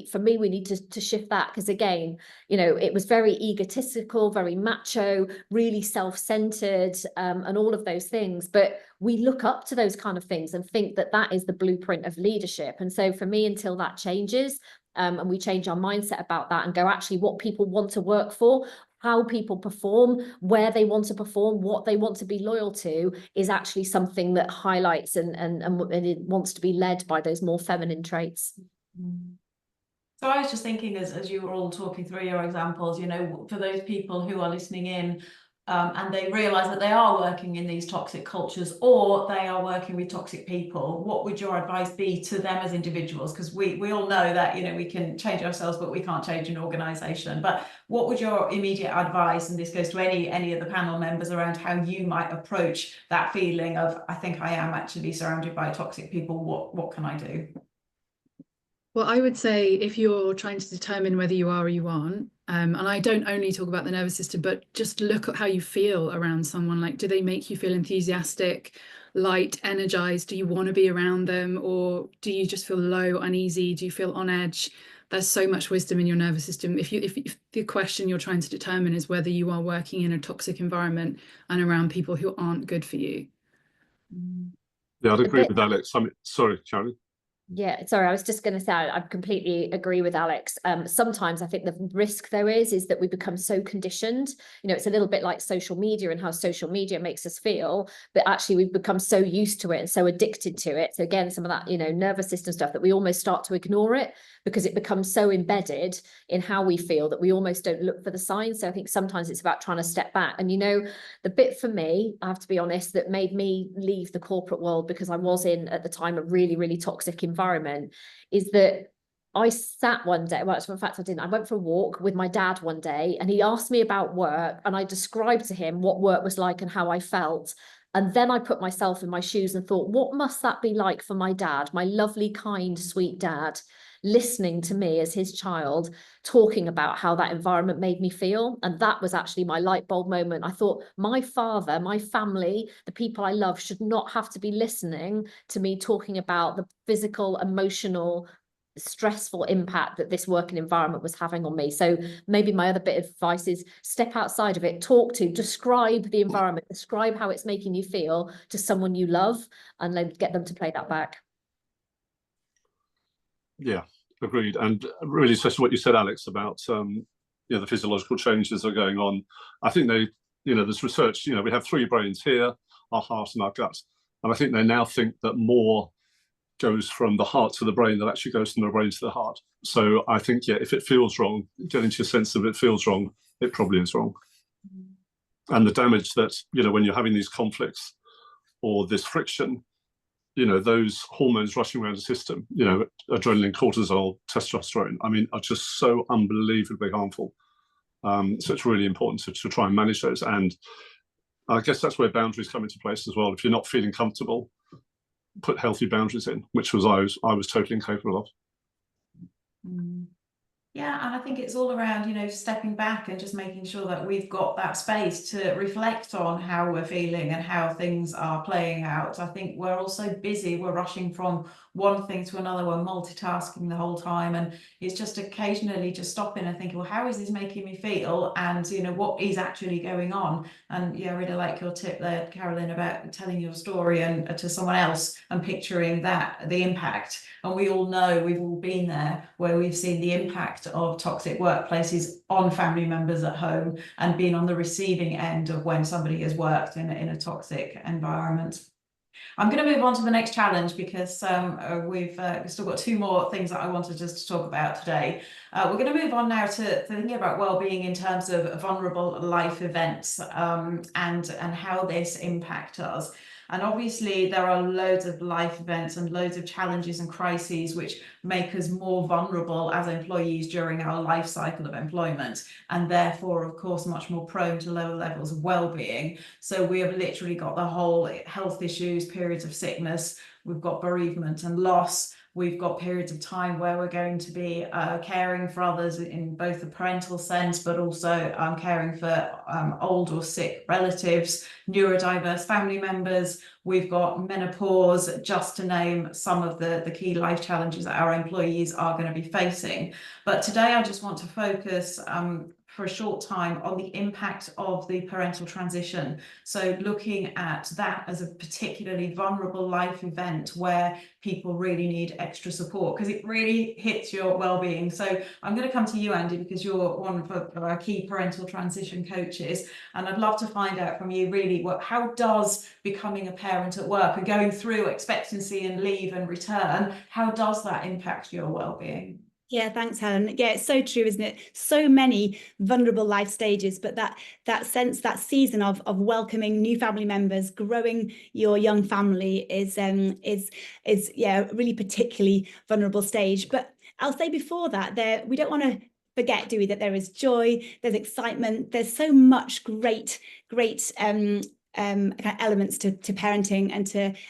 for me, we need to shift that, because again, you know, it was very egotistical, very macho, really self-centered, and all of those things. But we look up to those kind of things and think that that is the blueprint of leadership. And so for me, until that changes, and we change our mindset about that and go, actually, what people want to work for, how people perform, where they want to perform, what they want to be loyal to, is actually something that highlights and it wants to be led by those more feminine traits. So I was just thinking, as you were all talking through your examples, you know, for those people who are listening in, and they realise that they are working in these toxic cultures, or they are working with toxic people, what would your advice be to them as individuals? Because we all know that, you know, we can change ourselves, but we can't change an organisation. But what would your immediate advice, and this goes to any of the panel members, around how you might approach that feeling of, I think I am actually surrounded by toxic people, what can I do? Well, I would say, if you're trying to determine whether you are or you aren't, and I don't only talk about the nervous system, but just look at how you feel around someone. Like, do they make you feel enthusiastic, light, energized? Do you want to be around them? Or do you just feel low, uneasy? Do you feel on edge? There's so much wisdom in your nervous system. If the question you're trying to determine is whether you are working in a toxic environment and around people who aren't good for you. Yeah, I'd agree with Alex. I mean, sorry, Sharon. Yeah, sorry, I was just going to say, I completely agree with Alex. Sometimes I think the risk though is that we become so conditioned. You know, it's a little bit like social media and how social media makes us feel, but actually we've become so used to it and so addicted to it. So again, some of that, you know, nervous system stuff, that we almost start to ignore it because it becomes so embedded in how we feel that we almost don't look for the signs. So I think sometimes it's about trying to step back. And, you know, the bit for me, I have to be honest, that made me leave the corporate world, because I was in, at the time, a really, really toxic environment, is that I sat one day, well, in fact, I didn't. I went for a walk with my dad one day, and he asked me about work, and I described to him what work was like and how I felt. And then I put myself in my shoes and thought, what must that be like for my dad, my lovely, kind, sweet dad, listening to me as his child, talking about how that environment made me feel. And that was actually my light bulb moment. I thought, my father, my family, the people I love, should not have to be listening to me talking about the physical, emotional, stressful impact that this working environment was having on me. So maybe my other bit of advice is step outside of it, describe the environment, describe how it's making you feel to someone you love, and then get them to play that back. Yeah, agreed. And really, especially what you said, Alex, about you know, the physiological changes that are going on. I think there's research. You know, we have three brains here: our heart and our gut. And I think they now think that more goes from the heart to the brain than actually goes from the brain to the heart. So I think, yeah, if it feels wrong, get into your sense of it feels wrong, it probably is wrong. And the damage that, you know, when you're having these conflicts or this friction, you know, those hormones rushing around the system, you know, adrenaline, cortisol, testosterone, I mean, are just so unbelievably harmful. So it's really important to try and manage those. And I guess that's where boundaries come into place as well. If you're not feeling comfortable, put healthy boundaries in, which I was totally incapable of. Yeah, and I think it's all around, you know, stepping back and just making sure that we've got that space to reflect on how we're feeling and how things are playing out. I think we're all so busy, we're rushing from one thing to another, we're multitasking the whole time, and it's just occasionally just stopping and thinking, well, how is this making me feel, and you know, what is actually going on. And yeah, I really like your tip there, Carolyn, about telling your story and to someone else and picturing that, the impact. And we all know, we've all been there, where we've seen the impact of toxic workplaces on family members at home, and being on the receiving end of when somebody has worked in a toxic environment. I'm going to move on to the next challenge, because we've still got two more things that I wanted just to talk about today. We're going to move on now to thinking about well-being in terms of vulnerable life events, and how this impacts us. And obviously there are loads of life events and loads of challenges and crises which make us more vulnerable as employees during our life cycle of employment, and therefore, of course, much more prone to lower levels of well-being. So we have literally got the whole health issues, periods of sickness, we've got bereavement and loss. We've got periods of time where we're going to be caring for others in both the parental sense, but also caring for old or sick relatives, neurodiverse family members. We've got menopause, just to name some of the key life challenges that our employees are going to be facing. But today I just want to focus for a short time on the impact of the parental transition. So looking at that as a particularly vulnerable life event where people really need extra support, because it really hits your well-being. So I'm going to come to you, Andy, because you're one of our key parental transition coaches, and I'd love to find out from you really how does becoming a parent at work and going through expectancy and leave and return, how does that impact your well-being? Yeah, thanks, Helen. Yeah, it's so true, isn't it? So many vulnerable life stages, but that sense, that season of welcoming new family members, growing your young family is yeah, really particularly vulnerable stage. But I'll say before that, we don't want to forget, do we, that there is joy, there's excitement, there's so much great kind of elements to parenting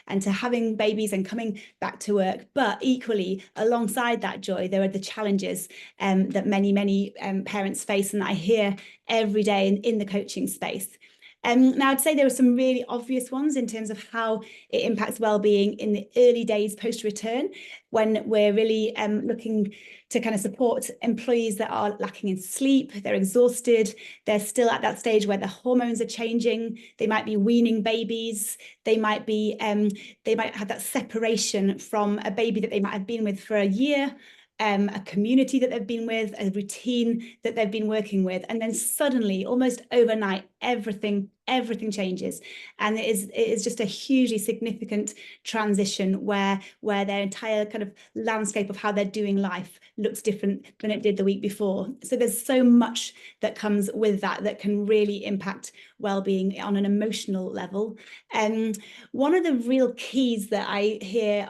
and to having babies and coming back to work. But equally, alongside that joy, there are the challenges that many parents face, and that I hear every day in the coaching space. Now, I'd say there are some really obvious ones in terms of how it impacts well-being in the early days post-return, when we're really looking to kind of support employees that are lacking in sleep, they're exhausted, they're still at that stage where the hormones are changing, they might be weaning babies, they might have that separation from a baby that they might have been with for a year, a community that they've been with, a routine that they've been working with, and then suddenly, almost overnight, everything changes, and it is just a hugely significant transition where their entire kind of landscape of how they're doing life looks different than it did the week before. So there's so much that comes with that can really impact well-being on an emotional level. One of the real keys that I hear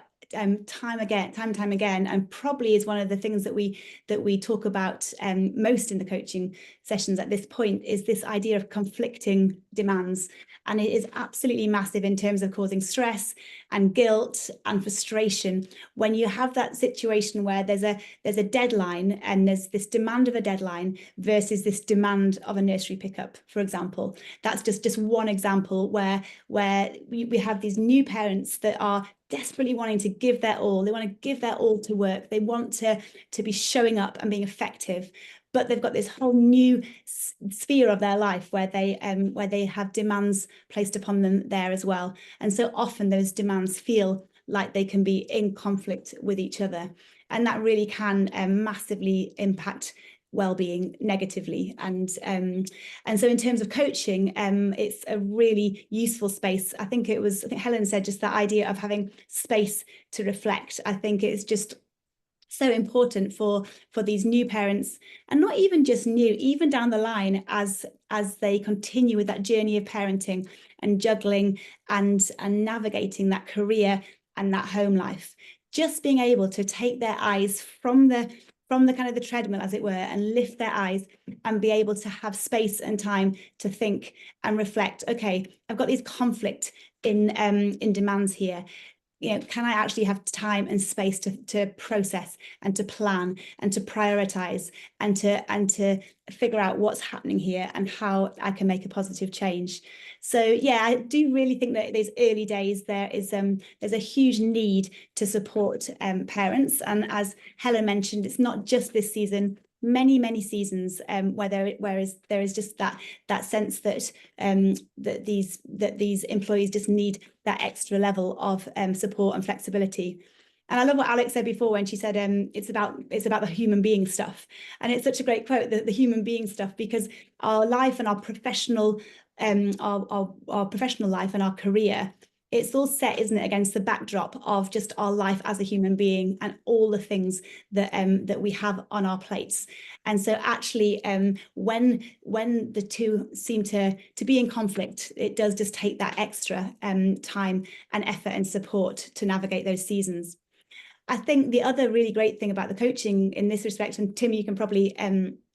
time and time again, and probably is one of the things that we talk about most in the coaching sessions at this point, is this idea of conflicting demands. And it is absolutely massive in terms of causing stress and guilt and frustration when you have that situation where there's a deadline, and there's this demand of a deadline versus this demand of a nursery pickup, for example. That's just one example where we have these new parents that are desperately wanting to give their all. They want to give their all to work. They want to be showing up and being effective, but they've got this whole new sphere of their life where they have demands placed upon them there as well. And so often those demands feel like they can be in conflict with each other, and that really can massively impact well-being negatively. And so in terms of coaching, it's a really useful space. I think Helen said just that idea of having space to reflect. I think it's just so important for these new parents, and not even just new, even down the line as they continue with that journey of parenting and juggling and navigating that career and that home life. Just being able to take their eyes from the kind of the treadmill, as it were, and lift their eyes and be able to have space and time to think and reflect. Okay, I've got these conflict in demands here. Can I actually have time and space to process and to plan and to prioritize and to figure out what's happening here and how I can make a positive change? So yeah, I do really think that these early days there's a huge need to support parents, and as Helen mentioned, it's not just this season. Many seasons where there is just that sense that these employees just need that extra level of support and flexibility. And I love what Alex said before when she said it's about the human being stuff, and it's such a great quote, the human being stuff, because our life and our professional our professional life and our career it's all set, isn't it, against the backdrop of just our life as a human being and all the things that that we have on our plates. And so actually, when the two seem to be in conflict, it does just take that extra time and effort and support to navigate those seasons. I think the other really great thing about the coaching in this respect, and Tim, you can probably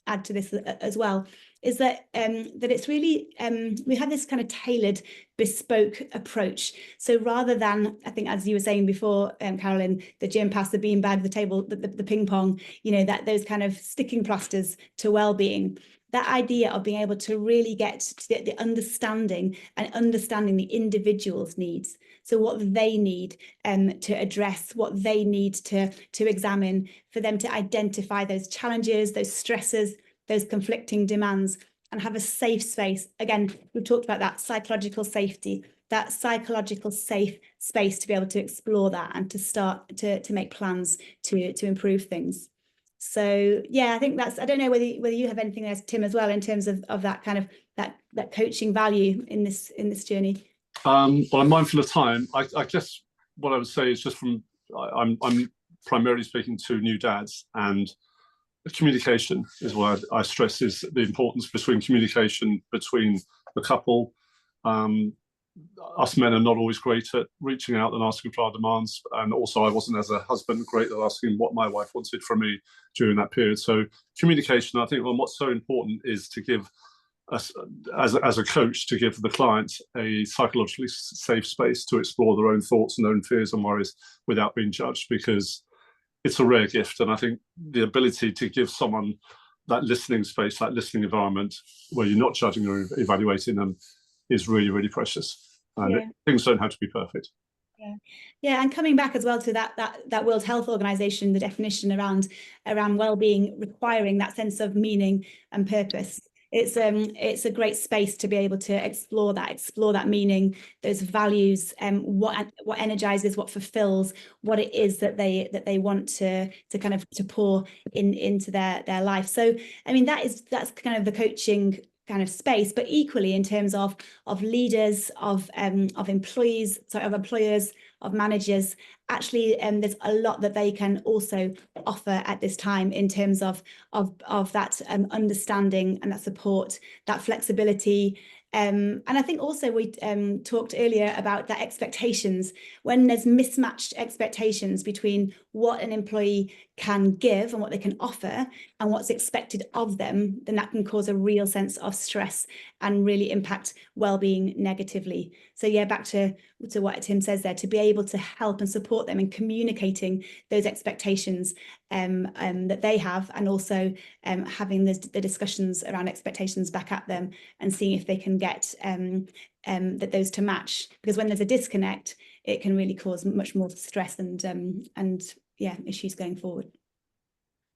add to this as well, is that that it's really we have this kind of tailored, bespoke approach. So rather than, I think, as you were saying before, Carolyn, the gym pass, the beanbag, the table, the ping pong, you know, that those kind of sticking plasters to well-being. That idea of being able to really get to the understanding the individual's needs. So what they need to address, what they need to examine, for them to identify those challenges, those stresses, those conflicting demands, and have a safe space. Again, we've talked about that psychological safety, that psychological safe space to be able to explore that and to start to make plans to improve things. So yeah, I think that's, I don't know whether you have anything else, Tim, as well, in terms of that kind of that coaching value in this journey. Well, I'm mindful of time. I guess what I would say is just from, I'm primarily speaking to new dads, and communication is what I stress, is the importance between communication between the couple. Us men are not always great at reaching out and asking for our demands, and also I wasn't, as a husband, great at asking what my wife wanted from me during that period. So communication, I think, what's so important is to give us, as a coach, to give the client a psychologically safe space to explore their own thoughts and own fears and worries without being judged, because it's a rare gift. And I think the ability to give someone that listening space, that listening environment where you're not judging or evaluating them, is really, really precious. And things don't have to be perfect. Yeah, and coming back as well to that World Health Organization, the definition around well-being requiring that sense of meaning and purpose. It's a great space to be able to explore that meaning, those values, what energizes, what fulfills, what it is that they want to kind of to pour into their life. So I mean, that's kind of the coaching kind of space, but equally in terms of leaders, of employees, sorry, of employers, of managers, actually there's a lot that they can also offer at this time in terms of that understanding and that support, that flexibility. And I think also we talked earlier about that expectations. When there's mismatched expectations between what an employee can give and what they can offer and what's expected of them, then that can cause a real sense of stress and really impact well-being negatively. So yeah, back to what Tim says there, to be able to help and support them in communicating those expectations that they have, and also having the discussions around expectations back at them and seeing if they can get those to match, because when there's a disconnect, it can really cause much more stress and yeah, issues going forward.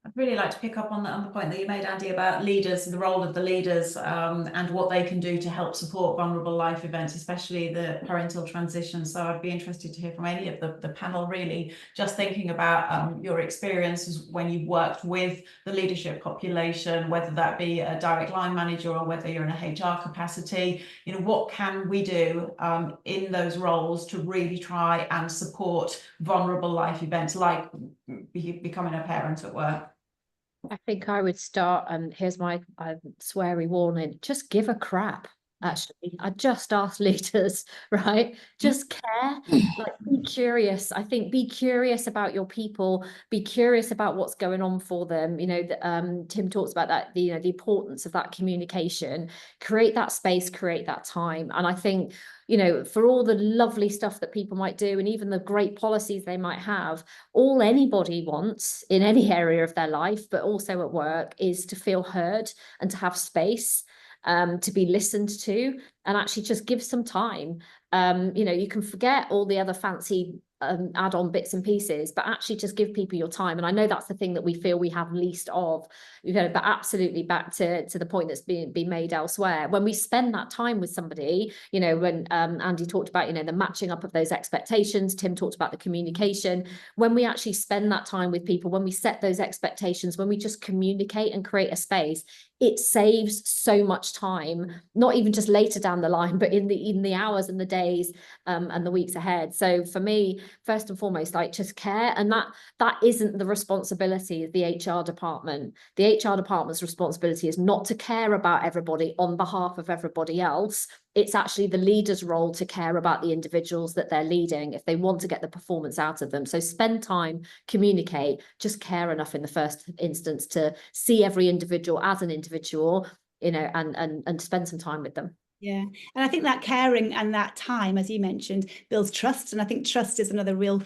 I'd really like to pick up on the point that you made, Andy, about leaders, the role of the leaders, and what they can do to help support vulnerable life events, especially the parental transition. So I'd be interested to hear from any of the panel, really, just thinking about your experiences when you've worked with the leadership population, whether that be a direct line manager or whether you're in a HR capacity. You know, what can we do in those roles to really try and support vulnerable life events, like becoming a parent at work? I think I would start, and here's my sweary warning, just give a crap. Actually, I just ask leaders, right? Just care, like, be curious. I think be curious about your people, be curious about what's going on for them. You know, Tim talks about that, the importance of that communication, create that space, create that time. And I think, you know, for all the lovely stuff that people might do and even the great policies they might have, all anybody wants in any area of their life, but also at work, is to feel heard and to have space, to be listened to, and actually just give some time. You know, you can forget all the other fancy add-on bits and pieces, but actually just give people your time. And I know that's the thing that we feel we have least of, you know, but absolutely back to the point that's been made elsewhere. When we spend that time with somebody, you know, when Andy talked about, you know, the matching up of those expectations, Tim talked about the communication. When we actually spend that time with people, when we set those expectations, when we just communicate and create a space, it saves so much time, not even just later down down the line, but in the hours and the days and the weeks ahead. So for me, first and foremost, like, just care. And that isn't the responsibility of the HR department. The HR department's responsibility is not to care about everybody on behalf of everybody else. It's actually the leader's role to care about the individuals that they're leading if they want to get the performance out of them. So spend time, communicate, just care enough in the first instance to see every individual as an individual, you know, and spend some time with them. Yeah, and I think that caring and that time, as you mentioned, builds trust. And I think trust is another real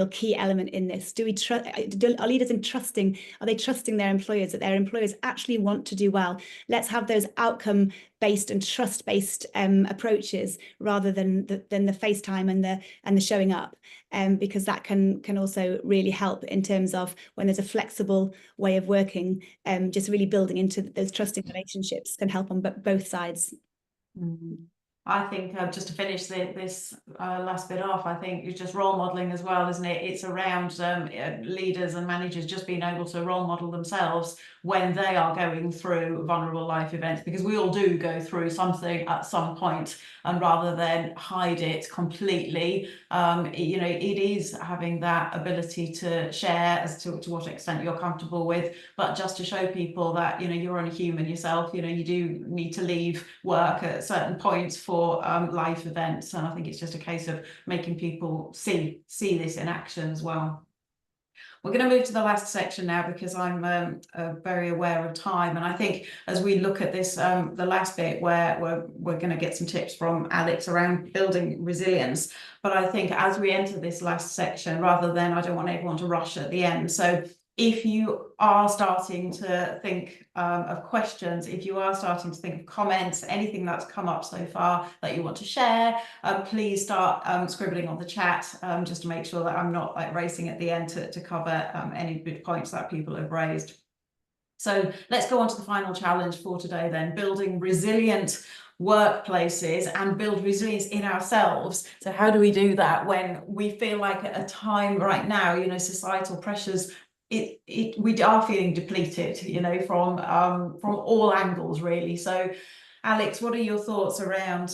key element in this. Do we trust? Are leaders are they trusting their employers, that their employers actually want to do well? Let's have those outcome-based and trust-based approaches rather than the FaceTime and the showing up, because that can also really help in terms of when there's a flexible way of working. Just really building into those trusting relationships can help on both sides. I think just to finish this last bit off, I think it's just role modeling as well, isn't it? It's around leaders and managers just being able to role model themselves when they are going through vulnerable life events, because we all do go through something at some point, and rather than hide it completely, you know, it is having that ability to share as to what extent you're comfortable with, but just to show people that, you know, you're only human yourself, you know, you do need to leave work at certain points for life events. And I think it's just a case of making people see this in action as well. We're going to move to the last section now, because I'm very aware of time. And I think as we look at this, the last bit where we're going to get some tips from Alex around building resilience. But I think as we enter this last section, rather than, I don't want everyone to rush at the end. So if you are starting to think of questions, if you are starting to think of comments, anything that's come up so far that you want to share, please start scribbling on the chat, just to make sure that I'm not like racing at the end to cover any big points that people have raised. So let's go on to the final challenge for today then: building resilient workplaces and build resilience in ourselves. So how do we do that when we feel like at a time right now, you know, societal pressures, we are feeling depleted, you know, from all angles really. So Alex, what are your thoughts around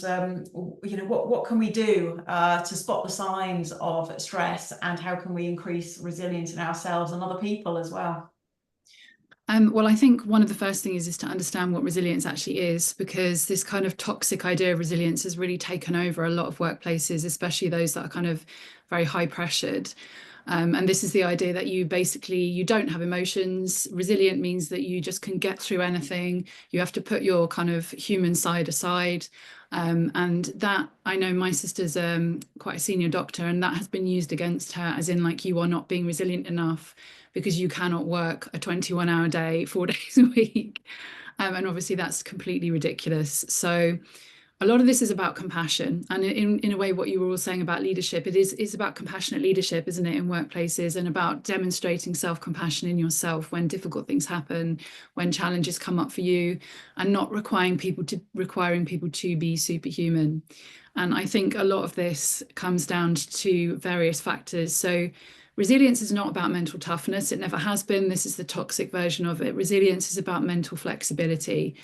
you know, what can we do to spot the signs of stress, and how can we increase resilience in ourselves and other people as well? Well, I think one of the first things is to understand what resilience actually is, because this kind of toxic idea of resilience has really taken over a lot of workplaces, especially those that are kind of very high pressured. And this is the idea that you don't have emotions. Resilient means that you just can get through anything. You have to put your kind of human side aside. And that, I know my sister's quite a senior doctor, and that has been used against her, as in, like, you are not being resilient enough because you cannot work a 21-hour day, 4 days a week. And obviously that's completely ridiculous. So a lot of this is about compassion, and in a way what you were all saying about leadership, it's about compassionate leadership, isn't it, in workplaces, and about demonstrating self-compassion in yourself when difficult things happen, when challenges come up for you, and not requiring people to be superhuman. And I think a lot of this comes down to various factors. So resilience is not about mental toughness. It never has been. This is the toxic version of it. Resilience is about mental flexibility.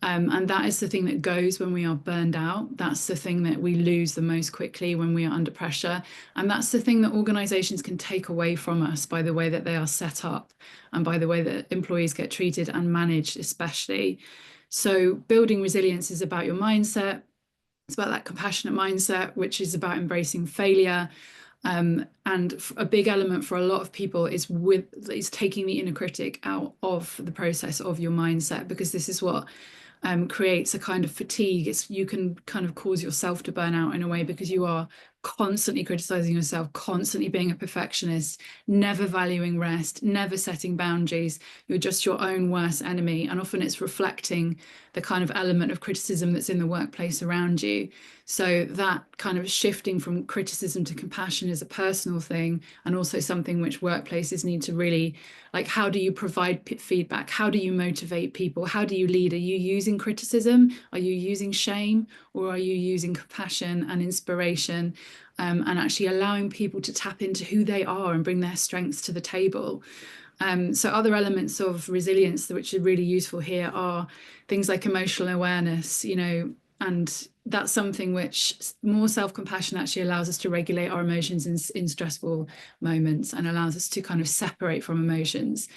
And that is the thing that goes when we are burned out. That's the thing that we lose the most quickly when we are under pressure. And that's the thing that organizations can take away from us by the way that they are set up and by the way that employees get treated and managed, especially. So building resilience is about your mindset. It's about that compassionate mindset, which is about embracing failure. And a big element for a lot of people is taking the inner critic out of the process of your mindset, because this is what creates a kind of fatigue. You can kind of cause yourself to burn out in a way, because you are constantly criticizing yourself, constantly being a perfectionist, never valuing rest, never setting boundaries. You're just your own worst enemy. And often it's reflecting the kind of element of criticism that's in the workplace around you. So that kind of shifting from criticism to compassion is a personal thing, and also something which workplaces need to really, like, how do you provide feedback? How do you motivate people? How do you lead? Are you using criticism? Are you using shame? Or are you using compassion and inspiration, and actually allowing people to tap into who they are and bring their strengths to the table? So other elements of resilience which are really useful here are things like emotional awareness, you know, And that's something which more self-compassion actually allows us to regulate our emotions in stressful moments, and allows us to kind of separate from emotions.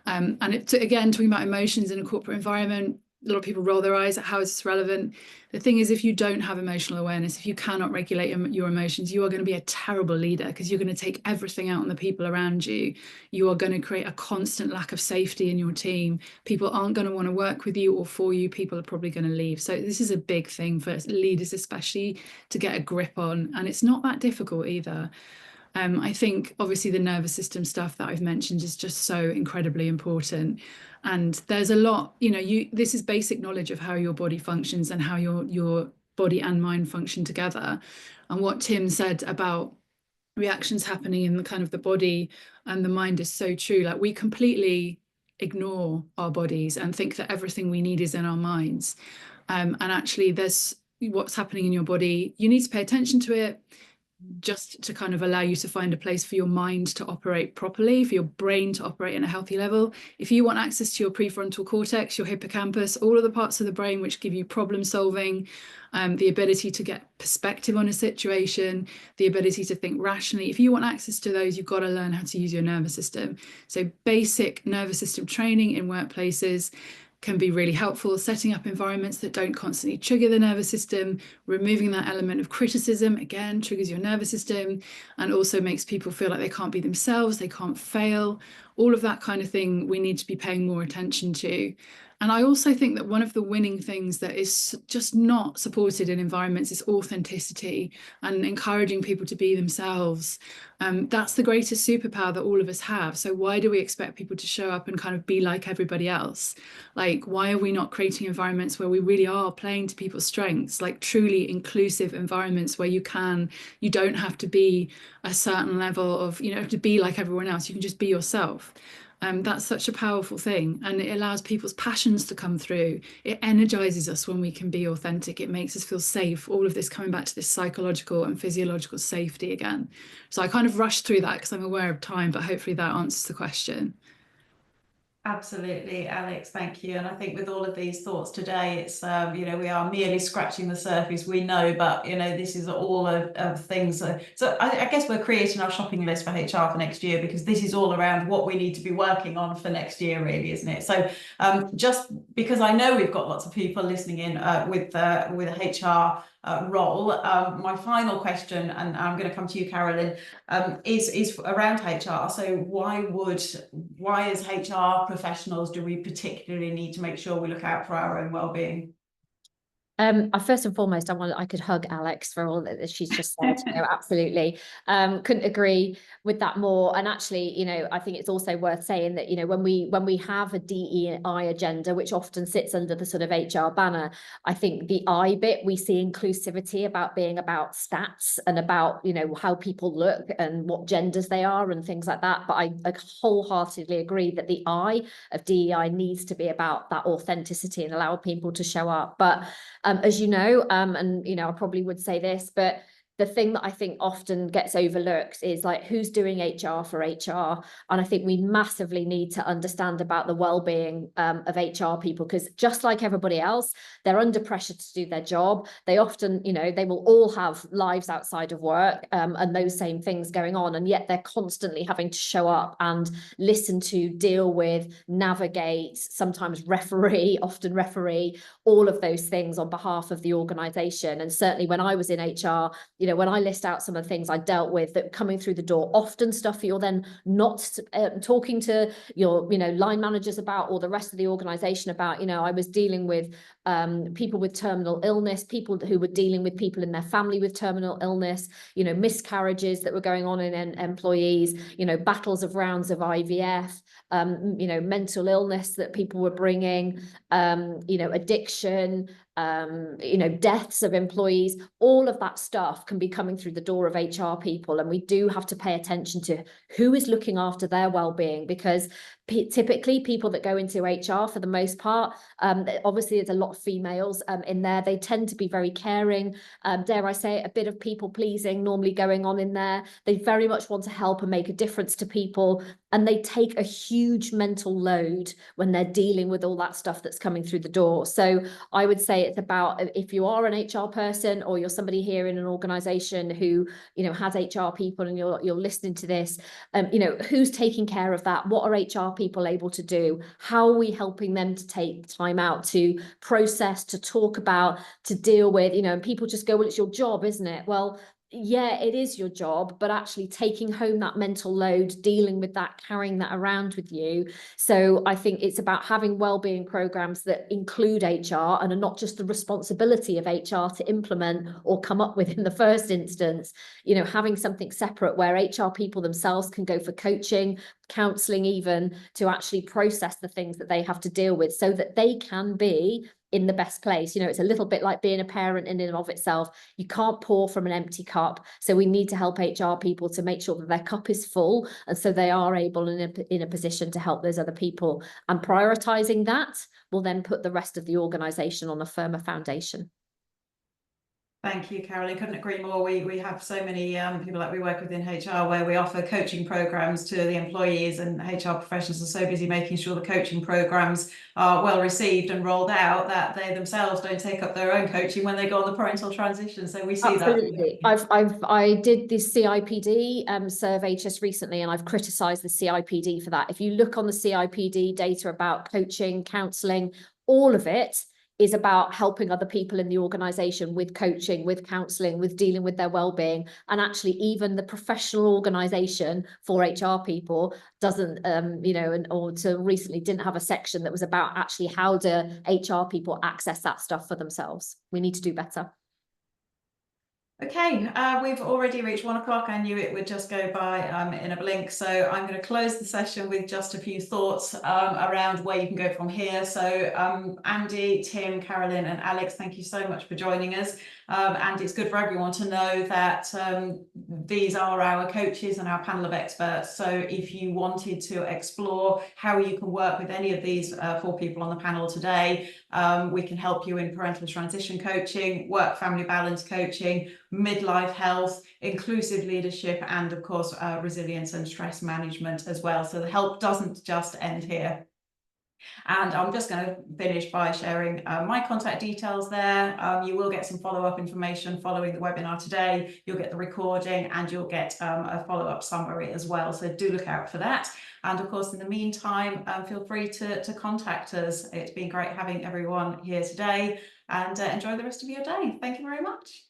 And again, talking about emotions in a corporate environment, a lot of people roll their eyes at how is this relevant. The thing is, if you don't have emotional awareness, if you cannot regulate your emotions, you are going to be a terrible leader, because you're going to take everything out on the people around you. You are going to create a constant lack of safety in your team. People aren't going to want to work with you or for you. People are probably going to leave. So this is a big thing for leaders, especially, to get a grip on. And it's not that difficult either. I think obviously the nervous system stuff that I've mentioned is just so incredibly important. And there's a lot, this is basic knowledge of how your body functions and how your body and mind function together. And what Tim said about reactions happening in the kind of the body and the mind is so true. Like, we completely ignore our bodies and think that everything we need is in our minds. And actually, there's what's happening in your body. You need to pay attention to it, just to kind of allow you to find a place for your mind to operate properly, for your brain to operate in a healthy level. If you want access to your prefrontal cortex, your hippocampus, all of the parts of the brain which give you problem solving, the ability to get perspective on a situation, the ability to think rationally, if you want access to those, you've got to learn how to use your nervous system. So basic nervous system training in workplaces can be really helpful. Setting up environments that don't constantly trigger the nervous system, removing that element of criticism, again, triggers your nervous system, and also makes people feel like they can't be themselves, they can't fail. All of that kind of thing we need to be paying more attention to. And I also think that one of the winning things that is just not supported in environments is authenticity and encouraging people to be themselves. That's the greatest superpower that all of us have. So why do we expect people to show up and kind of be like everybody else? Like, why are we not creating environments where we really are playing to people's strengths, like truly inclusive environments where you don't have to be a certain level of, to be like everyone else. You can just be yourself. That's such a powerful thing, and it allows people's passions to come through. It energizes us when we can be authentic. It makes us feel safe. All of this coming back to this psychological and physiological safety again. So I kind of rushed through that because I'm aware of time, but hopefully that answers the question. Absolutely, Alex, thank you. And I think with all of these thoughts today, it's, we are merely scratching the surface, we know, but, this is all of things. So I guess we're creating our shopping list for HR for next year, because this is all around what we need to be working on for next year, really, isn't it? So just because I know we've got lots of people listening in with a HR role, my final question, and I'm going to come to you, Carolyn, is around HR. So why as HR professionals do we particularly need to make sure we look out for our own well-being? First and foremost, I could hug Alex for all that she's just said. Absolutely. Couldn't agree with that more. And actually, I think it's also worth saying that, when we have a DEI agenda, which often sits under the sort of HR banner, I think the I bit, we see inclusivity about being about stats and about, how people look and what genders they are and things like that. But I wholeheartedly agree that the I of DEI needs to be about that authenticity and allow people to show up. But as you know, and I probably would say this, but the thing that I think often gets overlooked is like, who's doing HR for HR? And I think we massively need to understand about the well-being of HR people, because just like everybody else, they're under pressure to do their job. They often, they will all have lives outside of work and those same things going on. And yet they're constantly having to show up and listen to, deal with, navigate, sometimes often referee, all of those things on behalf of the organization. And certainly when I was in HR, when I list out some of the things I dealt with that coming through the door, often stuff you're then not talking to your, line managers about, or the rest of the organization about. I was dealing with people with terminal illness, people who were dealing with people in their family with terminal illness, miscarriages that were going on in employees, battles of rounds of IVF, mental illness that people were bringing, addiction, deaths of employees. All of that stuff can be coming through the door of HR people, and we do have to pay attention to who is looking after their well-being, because typically people that go into HR, for the most part, obviously there's a lot of females in there. They tend to be very caring, dare I say it, a bit of people pleasing normally going on in there. They very much want to help and make a difference to people. and they take a huge mental load when they're dealing with all that stuff that's coming through the door. So I would say it's about, if you are an HR person or you're somebody here in an organization who, you know, has HR people and you're listening to this, you know, who's taking care of that? What are HR people able to do? How are we helping them to take time out to process, to talk about, to deal with, you know, and people just go, well, it's your job, isn't it? Well, yeah, it is your job, but actually taking home that mental load, dealing with that, carrying that around with you. So I think it's about having wellbeing programs that include HR and are not just the responsibility of HR to implement or come up with in the first instance, you know, having something separate where HR people themselves can go for coaching, counselling, even to actually process the things that they have to deal with so that they can be in the best place. You know, it's a little bit like being a parent in and of itself. You can't pour from an empty cup. So we need to help HR people to make sure that their cup is full, and so they are able in a position to help those other people. And prioritizing that will then put the rest of the organization on a firmer foundation. Thank you, Caroline. Couldn't agree more. We have so many people that we work with in HR where we offer coaching programs to the employees, and HR professionals are so busy making sure the coaching programs are well received and rolled out that they themselves don't take up their own coaching when they go on the parental transition. So we see Absolutely. that. I did this CIPD survey just recently, and I've criticised the CIPD for that. If you look on the CIPD data about coaching, counselling, all of it is about helping other people in the organisation with coaching, with counselling, with dealing with their well-being. And actually, even the professional organisation for HR people doesn't, you know, or until recently didn't have a section that was about actually how do HR people access that stuff for themselves. We need to do better. Okay, we've already reached 1 o'clock. I knew it would just go by in a blink. So I'm going to close the session with just a few thoughts around where you can go from here. So Andy, Tim, Carolyn and Alex, thank you so much for joining us. And it's good for everyone to know that these are our coaches and our panel of experts. So if you wanted to explore how you can work with any of these 4 people on the panel today, we can help you in parental transition coaching, work-family balance coaching, midlife health, inclusive leadership, and of course resilience and stress management as well. So the help doesn't just end here. And I'm just going to finish by sharing my contact details there. You will get some follow-up information following the webinar today. You'll get the recording and you'll get a follow-up summary as well. So do look out for that. And of course, in the meantime, feel free to contact us. It's been great having everyone here today, and enjoy the rest of your day. Thank you very much.